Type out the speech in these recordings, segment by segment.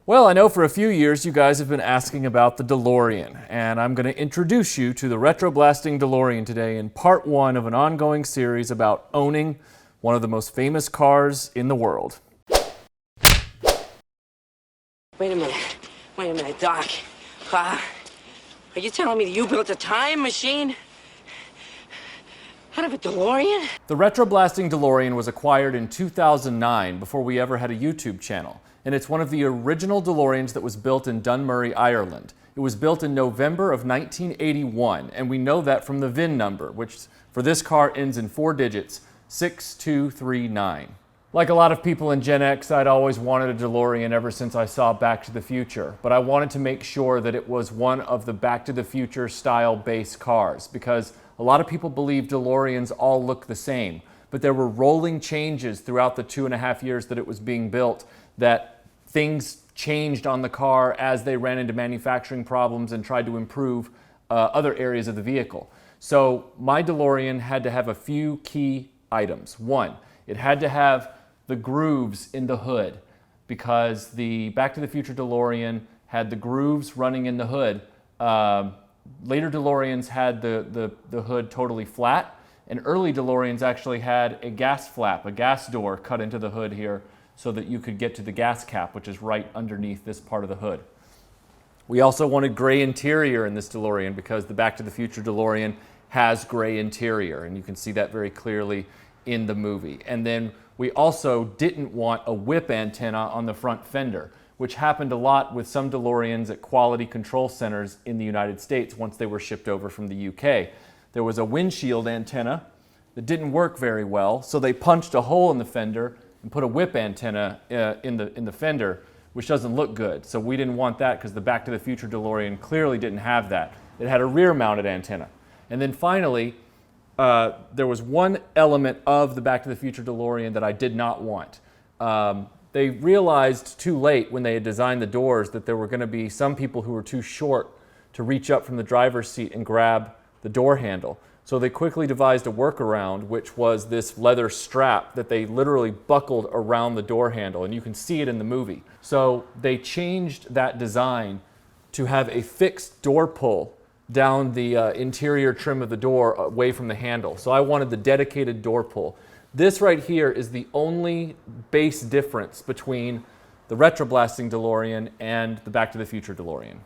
Well, I know for a few years you guys have been asking about the DeLorean, and I'm going to introduce you to the RetroBlasting DeLorean today in part one of an ongoing series about owning one of the most famous cars in the world. Wait a minute, Doc. Are you telling me that you built a time machine out of a DeLorean? The RetroBlasting DeLorean was acquired in 2009 before we ever had a YouTube channel, and it's one of the original DeLoreans that was built in Dunmurry, Ireland. It was built in November of 1981, and we know that from the VIN number, which for this car ends in 4 digits, 6239. Like a lot of people in Gen X, I'd always wanted a DeLorean ever since I saw Back to the Future, but I wanted to make sure that it was one of the Back to the Future style base cars, because a lot of people believe DeLoreans all look the same, but there were rolling changes throughout the 2.5 years that it was being built that things changed on the car as they ran into manufacturing problems and tried to improve other areas of the vehicle. So my DeLorean had to have a few key items. One, it had to have the grooves in the hood, because the Back to the Future DeLorean had the grooves running in the hood. Later DeLoreans had the hood totally flat, and early DeLoreans actually had a gas flap, a gas door cut into the hood here so that you could get to the gas cap, which is right underneath this part of the hood. We also wanted gray interior in this DeLorean because the Back to the Future DeLorean has gray interior, and you can see that very clearly in the movie. And then we also didn't want a whip antenna on the front fender, which happened a lot with some DeLoreans at quality control centers in the United States once they were shipped over from the UK. There was a windshield antenna that didn't work very well, so they punched a hole in the fender and put a whip antenna in the fender, which doesn't look good. So we didn't want that because the Back to the Future DeLorean clearly didn't have that. It had a rear-mounted antenna. And then finally, there was one element of the Back to the Future DeLorean that I did not want. They realized too late when they had designed the doors that there were going to be some people who were too short to reach up from the driver's seat and grab the door handle. So they quickly devised a workaround, which was this leather strap that they literally buckled around the door handle, and you can see it in the movie. So they changed that design to have a fixed door pull down the interior trim of the door away from the handle. So I wanted the dedicated door pull. This right here is the only base difference between the RetroBlasting DeLorean and the Back to the Future DeLorean.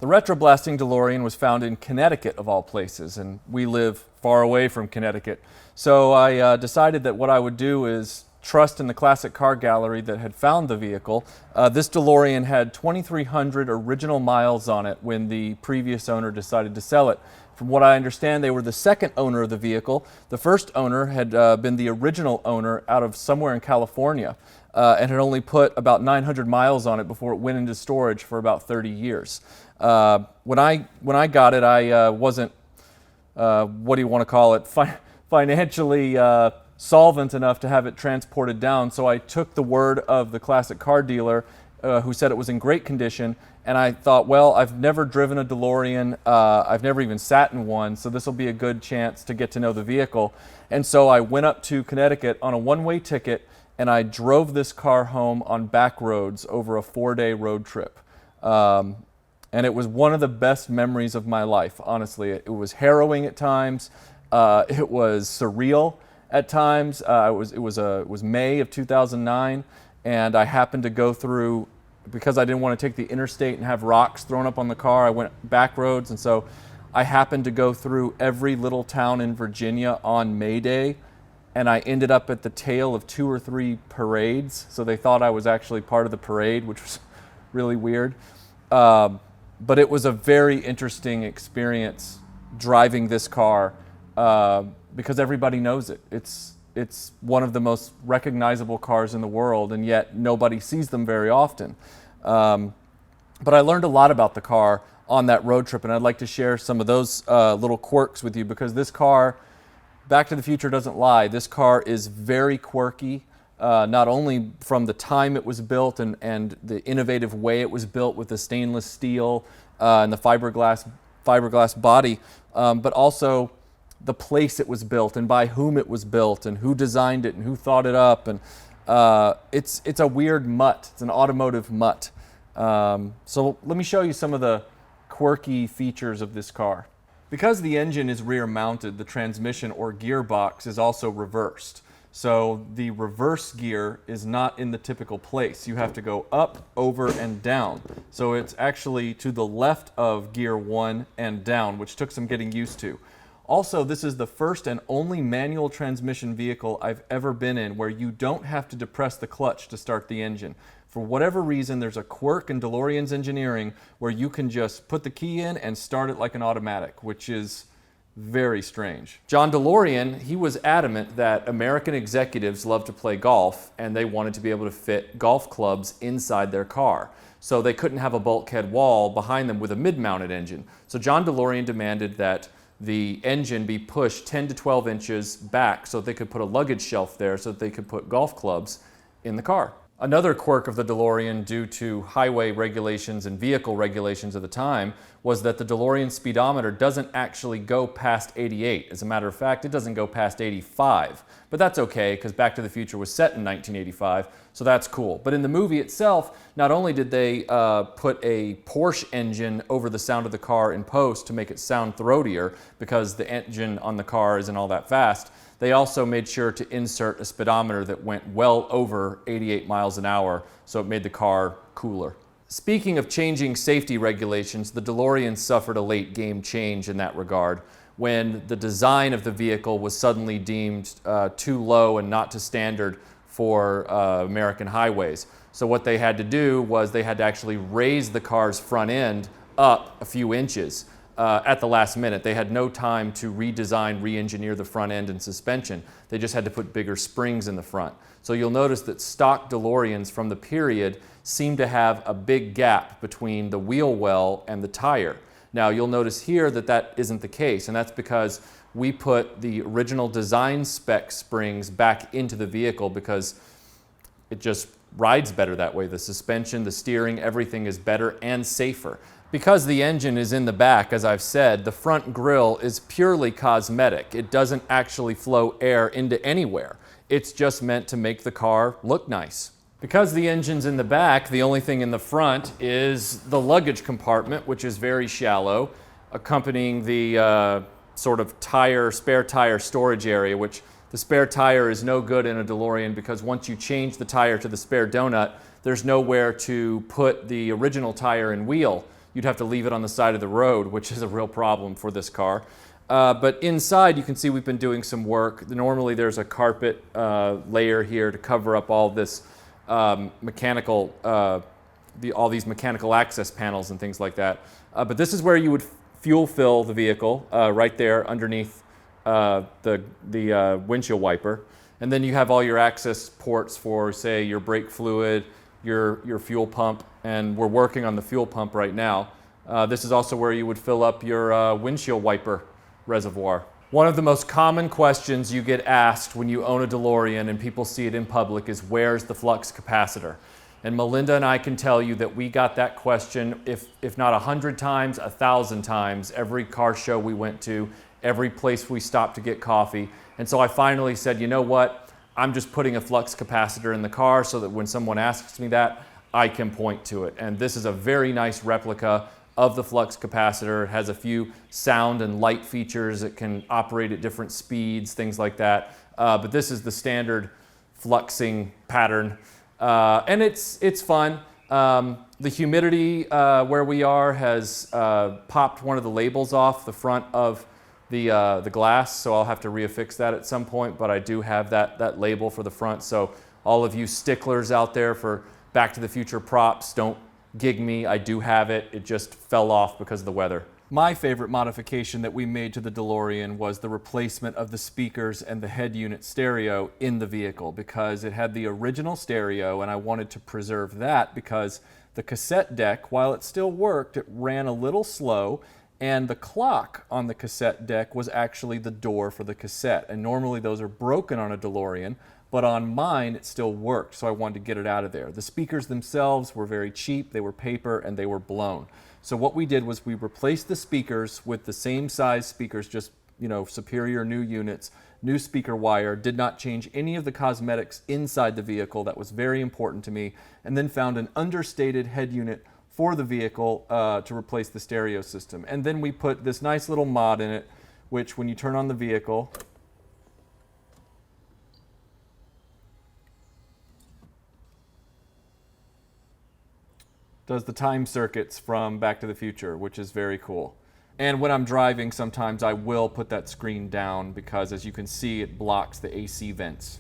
The RetroBlasting DeLorean was found in Connecticut, of all places, and we live far away from Connecticut. So I decided that what I would do is trust in the classic car gallery that had found the vehicle. This DeLorean had 2,300 original miles on it when the previous owner decided to sell it. From what I understand, they were the second owner of the vehicle. The first owner had been the original owner out of somewhere in California and had only put about 900 miles on it before it went into storage for about 30 years. When I got it, I wasn't, what do you want to call it, financially solvent enough to have it transported down, so I took the word of the classic car dealer who said it was in great condition, and I thought, well, I've never driven a DeLorean, I've never even sat in one, so this will be a good chance to get to know the vehicle. And so I went up to Connecticut on a one-way ticket, and I drove this car home on back roads over a 4-day road trip. And it was one of the best memories of my life, honestly. It was harrowing at times, it was surreal at times. It was May of 2009, and I happened to go through, because I didn't want to take the interstate and have rocks thrown up on the car, I went back roads, and so I happened to go through every little town in Virginia on May Day, and I ended up at the tail of 2 or 3 parades, so they thought I was actually part of the parade, which was really weird. But it was a very interesting experience driving this car because everybody knows it. It's one of the most recognizable cars in the world, and yet nobody sees them very often. But I learned a lot about the car on that road trip, and I'd like to share some of those little quirks with you, because this car, Back to the Future doesn't lie, this car is very quirky. Not only from the time it was built and the innovative way it was built with the stainless steel and the fiberglass body, but also the place it was built and by whom it was built and who designed it and who thought it up. And it's a weird mutt. It's an automotive mutt. So let me show you some of the quirky features of this car. Because the engine is rear mounted, the transmission or gearbox is also reversed. So the reverse gear is not in the typical place. You have to go up, over, and down. So it's actually to the left of gear 1 and down, which took some getting used to. Also, this is the first and only manual transmission vehicle I've ever been in where you don't have to depress the clutch to start the engine. For whatever reason, there's a quirk in DeLorean's engineering where you can just put the key in and start it like an automatic, which is very strange. John DeLorean, he was adamant that American executives love to play golf and they wanted to be able to fit golf clubs inside their car. So they couldn't have a bulkhead wall behind them with a mid-mounted engine. So John DeLorean demanded that the engine be pushed 10 to 12 inches back so they could put a luggage shelf there so that they could put golf clubs in the car. Another quirk of the DeLorean due to highway regulations and vehicle regulations of the time was that the DeLorean speedometer doesn't actually go past 88. As a matter of fact, it doesn't go past 85. But that's okay because Back to the Future was set in 1985, so that's cool. But in the movie itself, not only did they put a Porsche engine over the sound of the car in post to make it sound throatier because the engine on the car isn't all that fast, they also made sure to insert a speedometer that went well over 88 miles an hour, so it made the car cooler. Speaking of changing safety regulations, the DeLorean suffered a late game change in that regard when the design of the vehicle was suddenly deemed too low and not to standard for American highways. So what they had to do was they had to actually raise the car's front end up a few inches. At the last minute. They had no time to redesign, re-engineer the front end and suspension. They just had to put bigger springs in the front. So you'll notice that stock DeLoreans from the period seem to have a big gap between the wheel well and the tire. Now you'll notice here that that isn't the case, and that's because we put the original design spec springs back into the vehicle because it just rides better that way. The suspension, the steering, everything is better and safer. Because the engine is in the back, as I've said, the front grille is purely cosmetic. It doesn't actually flow air into anywhere. It's just meant to make the car look nice. Because the engine's in the back, the only thing in the front is the luggage compartment, which is very shallow, accompanying the sort of spare tire storage area, which the spare tire is no good in a DeLorean because once you change the tire to the spare donut, there's nowhere to put the original tire and wheel. You'd have to leave it on the side of the road, which is a real problem for this car. But inside, you can see we've been doing some work. Normally, there's a carpet layer here to cover up all this mechanical, all these mechanical access panels and things like that. But this is where you would fuel fill the vehicle, right there underneath the windshield wiper. And then you have all your access ports for, say, your brake fluid, your fuel pump, and we're working on the fuel pump right now. This is also where you would fill up your windshield wiper reservoir. One of the most common questions you get asked when you own a DeLorean and people see it in public is, where's the flux capacitor? And Melinda and I can tell you that we got that question, if not 100 times, 1,000 times, every car show we went to, every place we stopped to get coffee. And so I finally said, you know what? I'm just putting a flux capacitor in the car so that when someone asks me that, I can point to it. And this is a very nice replica of the flux capacitor. It has a few sound and light features. It can operate at different speeds, things like that. But this is the standard fluxing pattern. And it's fun. The humidity where we are has popped one of the labels off the front of the glass, so I'll have to reaffix that at some point, but I do have that label for the front. So all of you sticklers out there for Back to the Future props, don't gig me. I do have it. It just fell off because of the weather. My favorite modification that we made to the DeLorean was the replacement of the speakers and the head unit stereo in the vehicle, because it had the original stereo and I wanted to preserve that because the cassette deck, while it still worked, it ran a little slow, and the clock on the cassette deck was actually the door for the cassette. And normally those are broken on a DeLorean, but on mine it still worked, so I wanted to get it out of there. The speakers themselves were very cheap, they were paper, and they were blown. So what we did was we replaced the speakers with the same size speakers, just, you know, superior new units, new speaker wire, did not change any of the cosmetics inside the vehicle. That was very important to me. And then found an understated head unit for the vehicle to replace the stereo system. And then we put this nice little mod in it, which when you turn on the vehicle, does the time circuits from Back to the Future, which is very cool. And when I'm driving, sometimes I will put that screen down because, as you can see, it blocks the AC vents.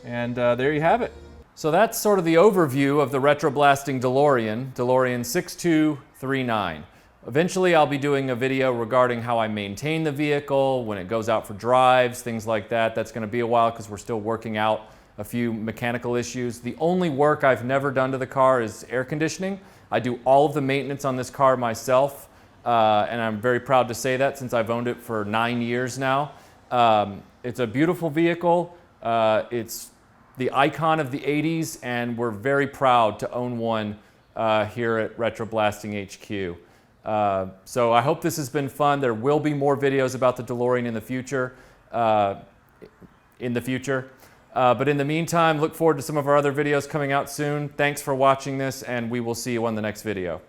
And there you have it. So that's sort of the overview of the RetroBlasting DeLorean 6239. Eventually I'll be doing a video regarding how I maintain the vehicle, when it goes out for drives, things like that. That's going to be a while because we're still working out a few mechanical issues. The only work I've never done to the car is air conditioning. I do all of the maintenance on this car myself, and I'm very proud to say that since I've owned it for 9 years now. It's a beautiful vehicle. It's the icon of the 80s, and we're very proud to own one here at RetroBlasting HQ. So I hope this has been fun. There will be more videos about the DeLorean in the future. But in the meantime, look forward to some of our other videos coming out soon. Thanks for watching this, and we will see you on the next video.